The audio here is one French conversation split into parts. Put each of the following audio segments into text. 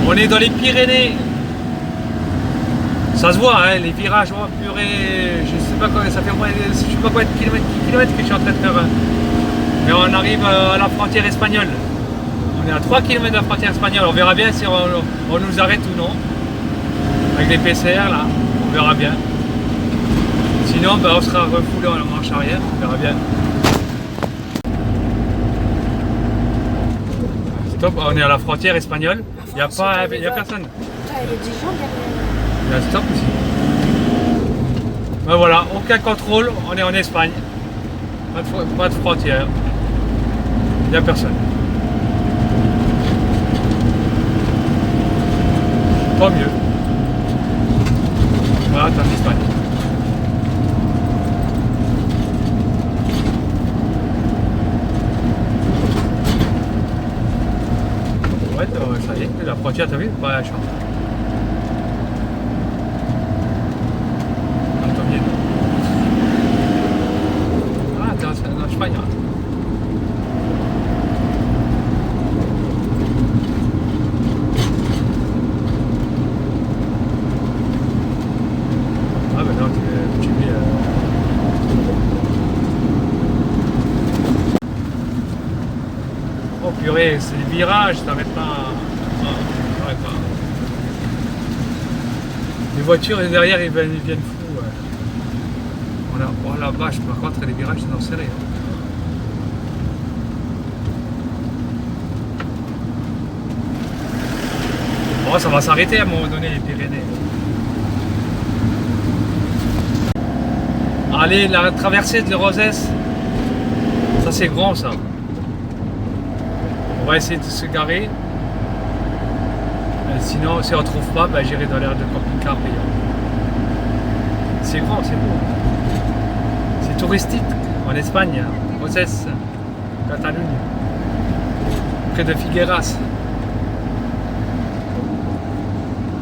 On est dans les Pyrénées. Ça se voit, hein, les virages, oh, purée, je sais pas combien, ça fait moins, je sais pas combien de kilomètres que je suis en train de faire. Mais on arrive à la frontière espagnole. On est à 3 km de la frontière espagnole. On verra bien si on nous arrête ou non. Avec les PCR là, on verra bien. Sinon, on sera refoulé en marche arrière, on verra bien. Stop, on est à la frontière espagnole. Il n'y a personne. Il y a des gens derrière. Il y a stop aussi. Ben voilà, aucun contrôle, on est en Espagne. Pas de frontière. Il n'y a personne. Tant mieux. Voilà, t'es en Espagne. Ouais, ça y est, la frontière, t'as vu, pas la chance. Ah, t'es en Espagne. Ah, ben non, tu mets. Oh purée, c'est les virages, t'arrêtes pas. T'arrêtes pas. Les voitures derrière, ils viennent fous. Oh la vache, par contre, les virages sont serrés. Oh, ça va s'arrêter à un moment donné, les Pyrénées. Allez, la traversée de Rosès, ça c'est grand ça. On va essayer de se garer. Sinon, si on ne trouve pas, ben, j'irai dans l'aire de camping-car payant. C'est grand, c'est beau. C'est touristique en Espagne, Rosès, Catalogne, près de Figueras.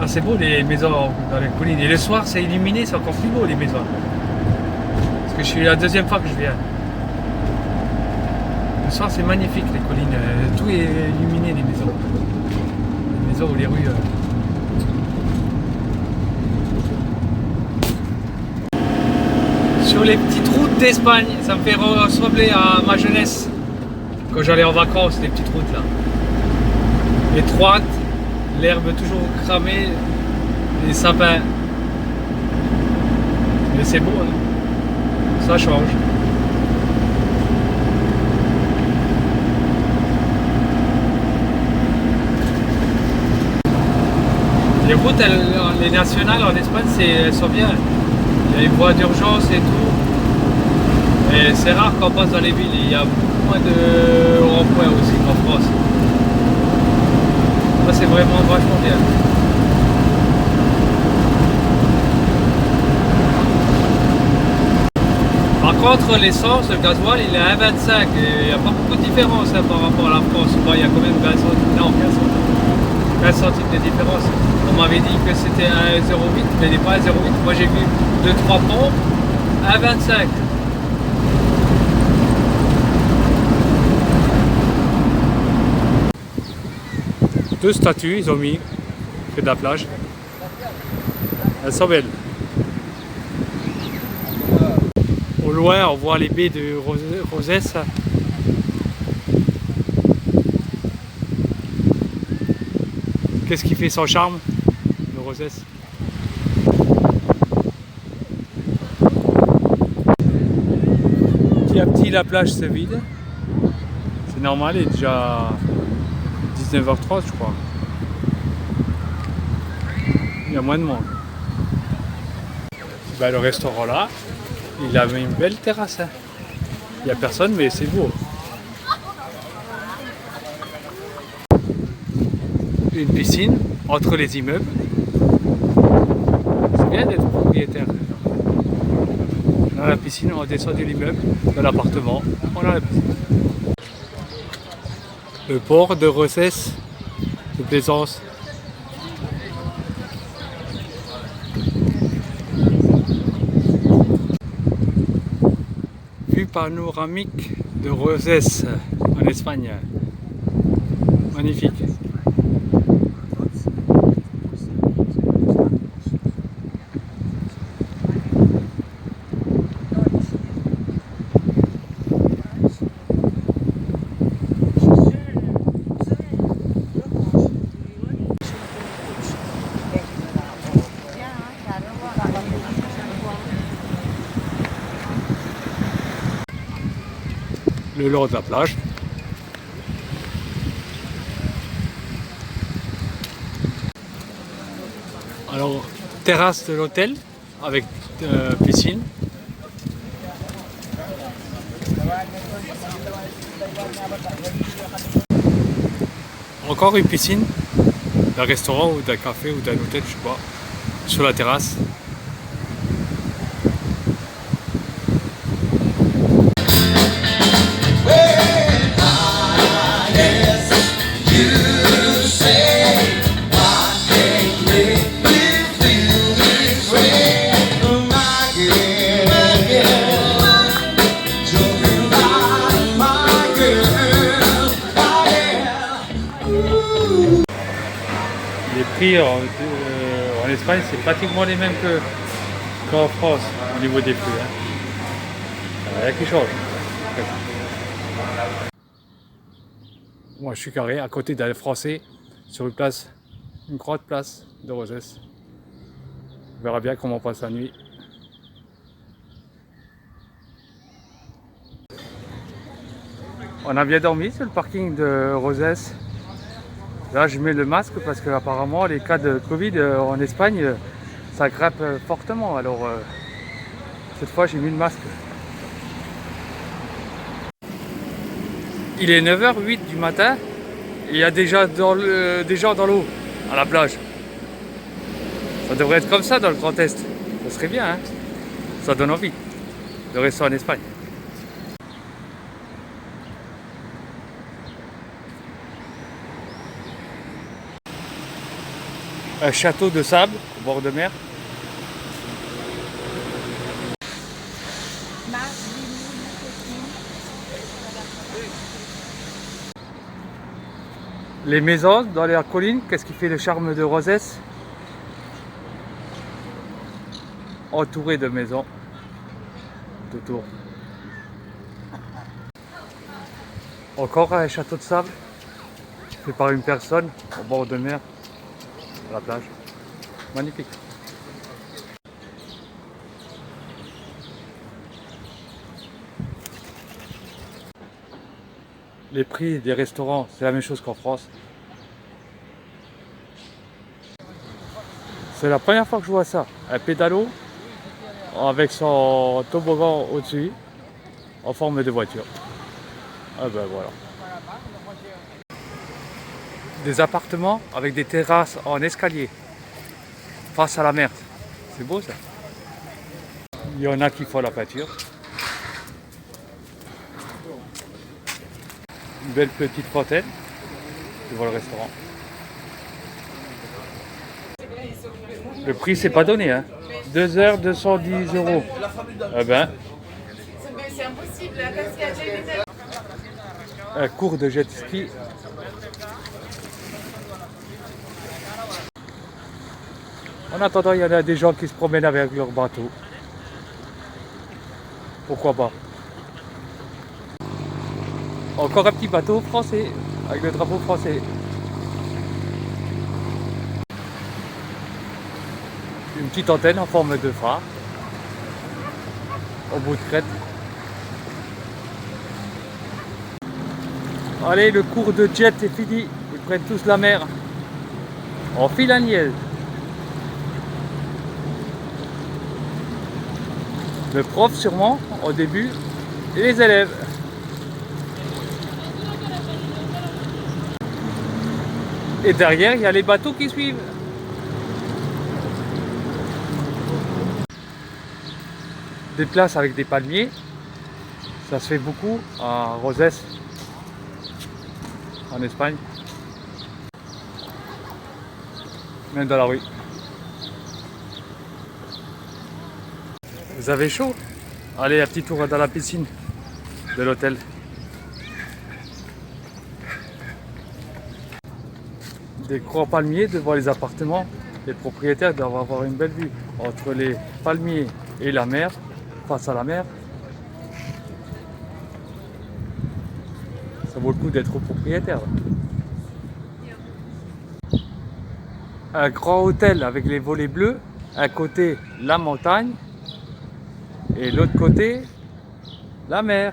Ah, c'est beau les maisons dans les collines. Et le soir, c'est illuminé, c'est encore plus beau les maisons. Parce que je suis la deuxième fois que je viens. Le soir, c'est magnifique les collines. Tout est illuminé, les maisons. Les maisons ou les rues. Sur les petites routes d'Espagne, ça me fait ressembler à ma jeunesse. Quand j'allais en vacances, les petites routes là. Étroites, l'herbe toujours cramée, les sapins. Mais c'est beau, hein. Ça change. Les routes, les nationales en Espagne, elles sont bien. Il y a une voie d'urgence et tout. Et c'est rare qu'on passe dans les villes. Il y a beaucoup moins de ronds-points aussi qu'en France. Ça, c'est vraiment vachement bien. Par contre, l'essence, le gasoil, il est à 1,25. Et il n'y a pas beaucoup de différence hein, par rapport à la France. Bon, il y a quand même 15 centimes de différence. On m'avait dit que c'était 1,08, mais il n'est pas 1,08. Moi j'ai vu 2-3 pompes, 1,25. Deux statues, ils ont mis près de la plage. Elles sont belles. Au loin, on voit les baies de Rosès. Qu'est-ce qui fait son charme, le Rosès? Petit à petit, la plage se vide. C'est normal, il est déjà 19h30, je crois. Il y a moins de monde. Ben, le restaurant là, il avait une belle terrasse. Hein. Il n'y a personne, mais c'est beau. Une piscine entre les immeubles. C'est bien d'être propriétaire. On a la piscine, on descend de l'immeuble, de l'appartement, on a la piscine. Le port de Rosès, de plaisance. Vue panoramique de Rosès en Espagne. Magnifique. le long de la plage. Alors, terrasse de l'hôtel avec piscine. Encore une piscine d'un restaurant ou d'un café ou d'un hôtel, je sais pas, sur la terrasse. Les prix en Espagne, c'est pratiquement les mêmes qu'en France au niveau des prix. Il y a rien qui change. Moi, je suis carré à côté d'un Français sur une grande place de Rosès. On verra bien comment on passe la nuit. On a bien dormi sur le parking de Rosès. Là, je mets le masque parce qu'apparemment, les cas de Covid en Espagne, ça grimpe fortement. Alors, cette fois, j'ai mis le masque. Il est 9h08 du matin et il y a déjà des gens dans l'eau, à la plage. Ça devrait être comme ça dans le Grand Est. Ça serait bien, hein? Ça donne envie de rester en Espagne. Un château de sable au bord de mer. Les maisons dans les collines, qu'est-ce qui fait le charme de Rosès? Entouré de maisons tout autour. Encore un château de sable fait par une personne au bord de mer. La plage, magnifique. Les prix des restaurants, c'est la même chose qu'en France. C'est la première fois que je vois ça. Un pédalo avec son toboggan au-dessus en forme de voiture. Ah ben voilà. Des appartements avec des terrasses en escalier face à la mer. C'est beau ça. Il y en a qui font la peinture. Une belle petite fontaine devant le restaurant. Le prix c'est pas donné, hein. 2 heures 210 €. Eh ben. C'est impossible. Un cours de jet ski. En attendant, il y en a des gens qui se promènent avec leur bateau. Pourquoi pas? Encore un petit bateau français, avec le drapeau français. Une petite antenne en forme de phare, au bout de crête. Allez, le cours de jet est fini. Ils prennent tous la mer. On file à Niel. Le prof sûrement au début et les élèves. Et derrière il y a les bateaux qui suivent. Des places avec des palmiers, ça se fait beaucoup à Rosès en Espagne, même dans la rue. Vous avez chaud? Allez, un petit tour dans la piscine de l'hôtel. Des grands palmiers devant les appartements. Les propriétaires doivent avoir une belle vue entre les palmiers et la mer, face à la mer. Ça vaut le coup d'être propriétaire. Un grand hôtel avec les volets bleus, un côté la montagne et l'autre côté la mer.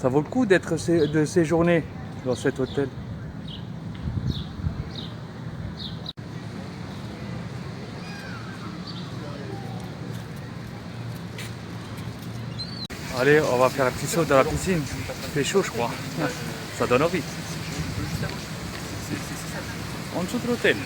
Ça vaut le coup de séjourner dans cet hôtel. Allez, on va faire un petit saut dans la piscine. Il fait chaud, je crois. Ça donne envie. En dessous de l'hôtel.